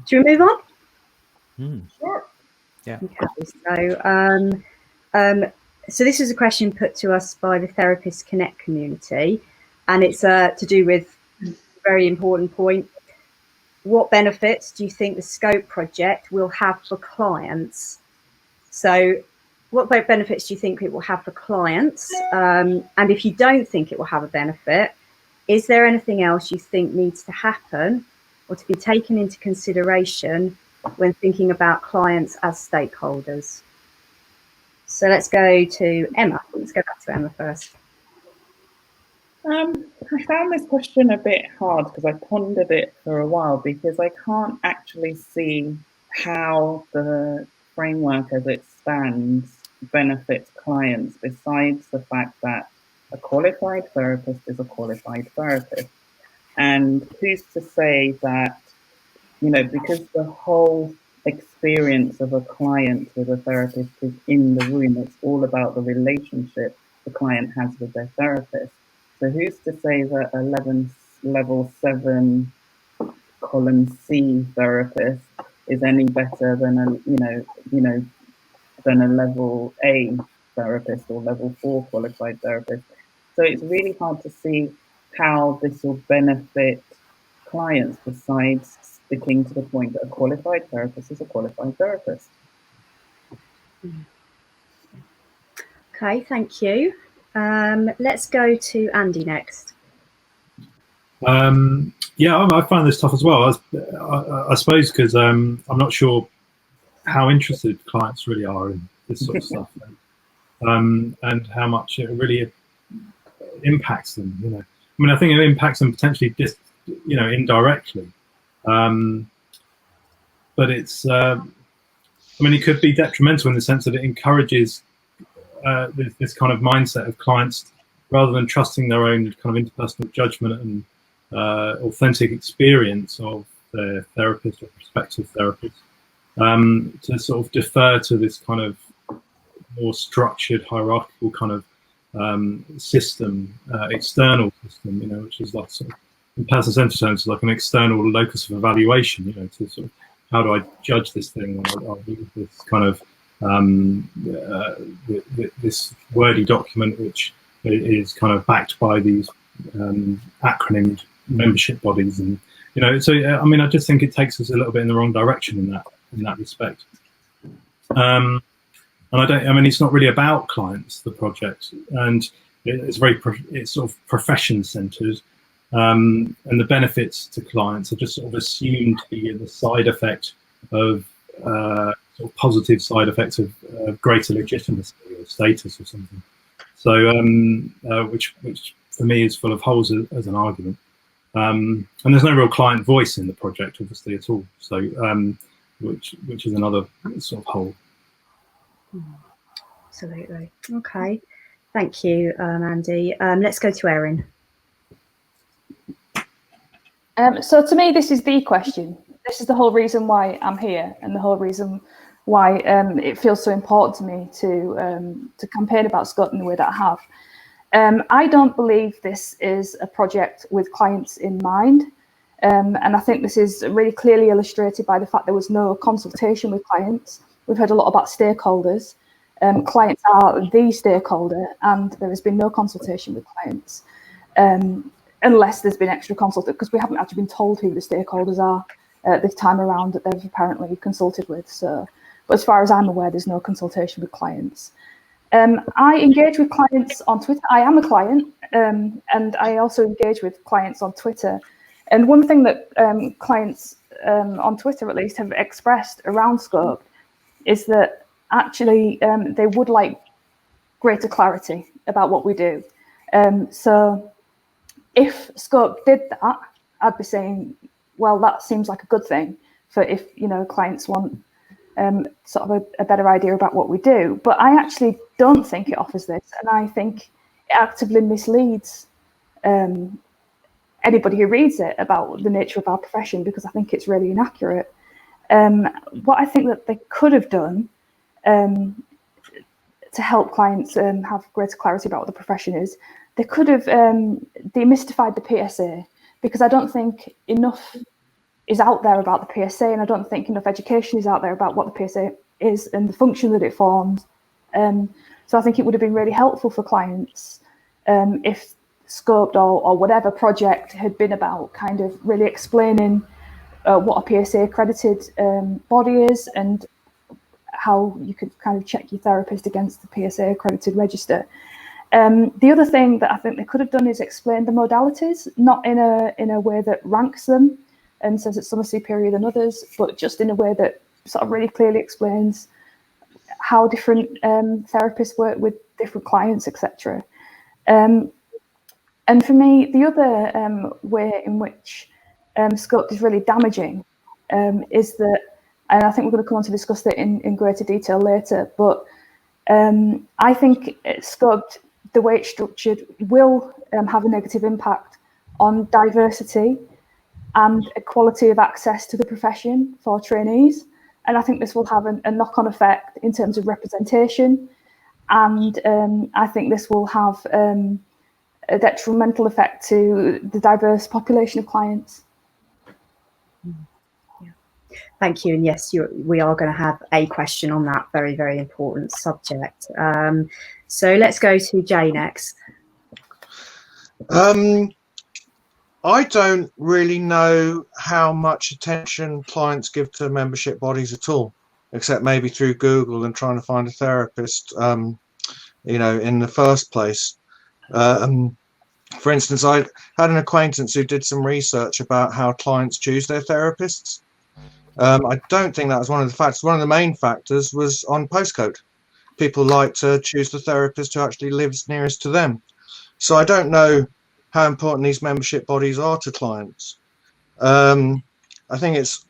Should we move on? Sure. Yeah. Okay, so this is a question put to us by the Therapist Connect community, and it's to do with a very important point. What benefits do you think the SCoPEd project will have for clients? So what benefits do you think it will have for clients? And if you don't think it will have a benefit, is there anything else you think needs to happen or to be taken into consideration when thinking about clients as stakeholders? So let's go to Emma. Let's go back to Emma first. I found this question a bit hard because I pondered it for a while, because I can't actually see how the framework as it stands benefits clients, besides the fact that a qualified therapist is a qualified therapist. And who's to say that, you know, because the whole experience of a client with a therapist is in the room, it's all about the relationship the client has with their therapist. So who's to say that a level 7 column C therapist is any better than than a level A therapist or level 4 qualified therapist? So it's really hard to see how this will benefit clients, besides sticking to the point that a qualified therapist is a qualified therapist. Okay, thank you. Let's go to Andy next. Yeah, I find this tough as well. I suppose because I'm not sure how interested clients really are in this sort of stuff, and how much it really impacts them. You know, I mean, I think it impacts them potentially indirectly, but it's. I mean, it could be detrimental in the sense that it encourages this kind of mindset of clients, rather than trusting their own kind of interpersonal judgment and authentic experience of their therapist or prospective therapist, to sort of defer to this kind of more structured, hierarchical kind of system, external system, you know, which is like sort of, in person-centered terms, like an external locus of evaluation, you know, to sort of, how do I judge this thing? I'll do this kind of this wordy document, which is kind of backed by these acronymed membership bodies, and you know, so I mean, I just think it takes us a little bit in the wrong direction in that respect. And I mean, it's not really about clients, the project, and it's sort of profession centered, and the benefits to clients are just sort of assumed to be the side effect of sort of positive side effects of greater legitimacy or status or something. So, which for me is full of holes as an argument. And there's no real client voice in the project, obviously, at all. So, which is another sort of hole. Absolutely. Okay. Thank you, Andy. Let's go to Erin. So to me, this is the question. This is the whole reason why I'm here, and the whole reason why it feels so important to me to campaign about SCoPEd in the way that I have. I don't believe this is a project with clients in mind. And I think this is really clearly illustrated by the fact there was no consultation with clients. We've heard a lot about stakeholders. Clients are the stakeholder, and there has been no consultation with clients, unless there's been extra consultation, because we haven't actually been told who the stakeholders are this time around that they've apparently consulted with. So, but as far as I'm aware, there's no consultation with clients. I engage with clients on Twitter. I am a client, and I also engage with clients on Twitter. And one thing that clients on Twitter, at least, have expressed around SCoPEd is that actually they would like greater clarity about what we do. So if SCoPEd did that, I'd be saying, well, that seems like a good thing for if, you know, clients want sort of a better idea about what we do. But I actually don't think it offers this, and I think it actively misleads anybody who reads it about the nature of our profession, because I think it's really inaccurate. What I think that they could have done to help clients have greater clarity about what the profession is, they could have demystified the PSA, because I don't think enough is out there about the PSA, and I don't think enough education is out there about what the PSA is and the function that it forms. So I think it would have been really helpful for clients if SCoPEd or whatever project had been about kind of really explaining what a PSA accredited body is and how you could kind of check your therapist against the PSA accredited register. The other thing that I think they could have done is explain the modalities, not in a way that ranks them and says that some are superior than others, but just in a way that sort of really clearly explains how different therapists work with different clients, etc. And for me, the other way in which SCoPEd is really damaging is that, and I think we're going to come on to discuss that in greater detail later, but I think SCoPEd, the way it's structured, will have a negative impact on diversity and equality of access to the profession for trainees. And I think this will have a knock-on effect in terms of representation. And I think this will have a detrimental effect to the diverse population of clients. Thank you. And yes, we are going to have a question on that very, very important subject. So let's go to Jay next. I don't really know how much attention clients give to membership bodies at all, except maybe through Google and trying to find a therapist, you know, in the first place. For instance, I had an acquaintance who did some research about how clients choose their therapists. I don't think that was one of the factors. One of the main factors was on postcode. People like to choose the therapist who actually lives nearest to them. So I don't know how important these membership bodies are to clients. I think it's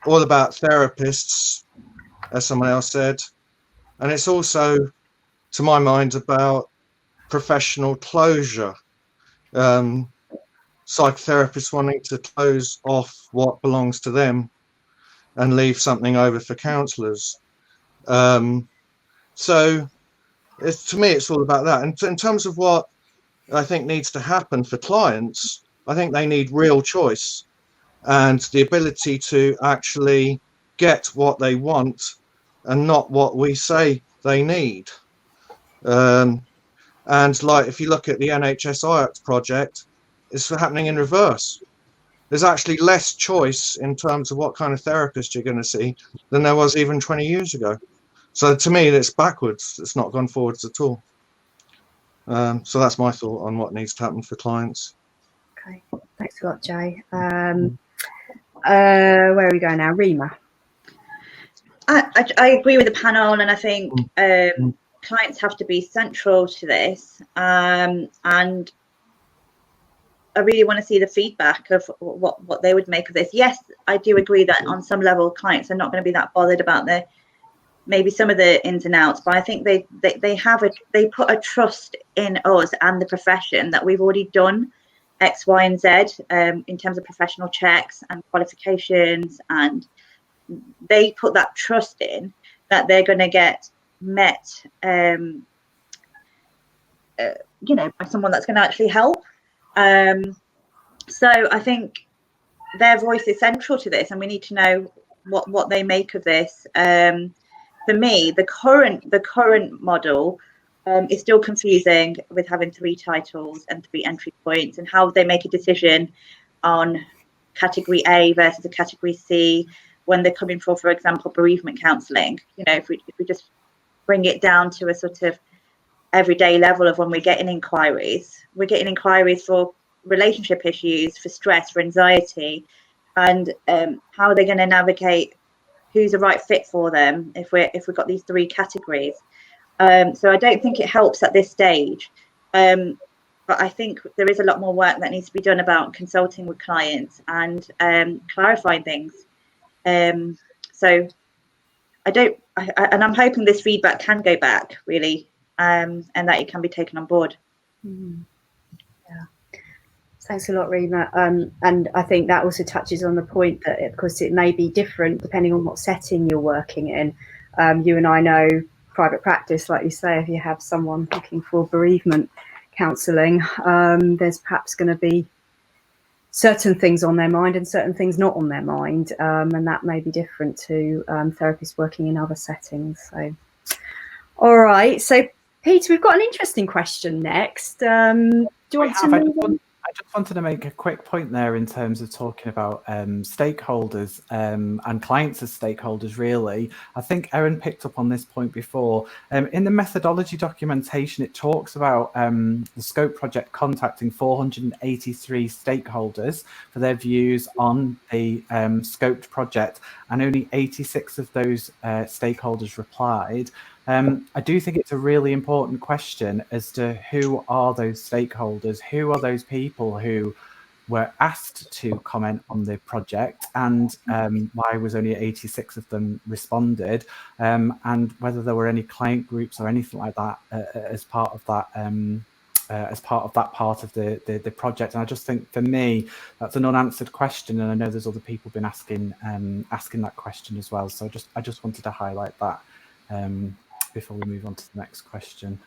all about therapists, as someone else said. And it's also, to my mind, about professional closure. Psychotherapists wanting to close off what belongs to them and leave something over for counsellors. So to me, it's all about that. And in terms of what I think needs to happen for clients, I think they need real choice and the ability to actually get what they want and not what we say they need. And like, if you look at the NHS IACT project, it's happening in reverse. There's actually less choice in terms of what kind of therapist you're going to see than there was even 20 years ago. So to me, it's backwards. It's not gone forwards at all. So that's my thought on what needs to happen for clients. Okay, thanks a lot, Jay. Where are we going now? Rima. I agree with the panel, and I think clients have to be central to this. And I really want to see the feedback of what they would make of this. Yes, I do agree that on some level, clients are not going to be that bothered about maybe some of the ins and outs, but I think they put a trust in us and the profession that we've already done X, Y, and Z in terms of professional checks and qualifications, and they put that trust in that they're going to get met, you know, by someone that's going to actually help. So I think their voice is central to this, and we need to know what they make of this. For me, the current model is still confusing, with having 3 titles and 3 entry points, and how they make a decision on category A versus a category C when they're coming for example, bereavement counselling. You know, if we just bring it down to a sort of everyday level of when we're getting inquiries for relationship issues, for stress, for anxiety, and how are they going to navigate who's the right fit for them if we've got these 3 categories. So I don't think it helps at this stage, but I think there is a lot more work that needs to be done about consulting with clients and clarifying things. So I'm hoping this feedback can go back really, and that it can be taken on board. Yeah, thanks a lot, Rima. And I think that also touches on the point that, of course, it may be different depending on what setting you're working in. You and I know private practice, like you say, if you have someone looking for bereavement counselling, there's perhaps going to be certain things on their mind and certain things not on their mind, and that may be different to therapists working in other settings. So, all right. So, Peter, we've got an interesting question next. Do you want to move on? I just wanted to make a quick point there in terms of talking about stakeholders and clients as stakeholders, really. I think Erin picked up on this point before. In the methodology documentation, it talks about the SCoPE project contacting 483 stakeholders for their views on the SCoPEd project, and only 86 of those stakeholders replied. I do think it's a really important question as to who are those stakeholders, who are those people who were asked to comment on the project, and why was only 86 of them responded, and whether there were any client groups or anything like that as part of that part of the project. And I just think, for me, that's an unanswered question, and I know there's other people been asking that question as well. So I just wanted to highlight that before we move on to the next question.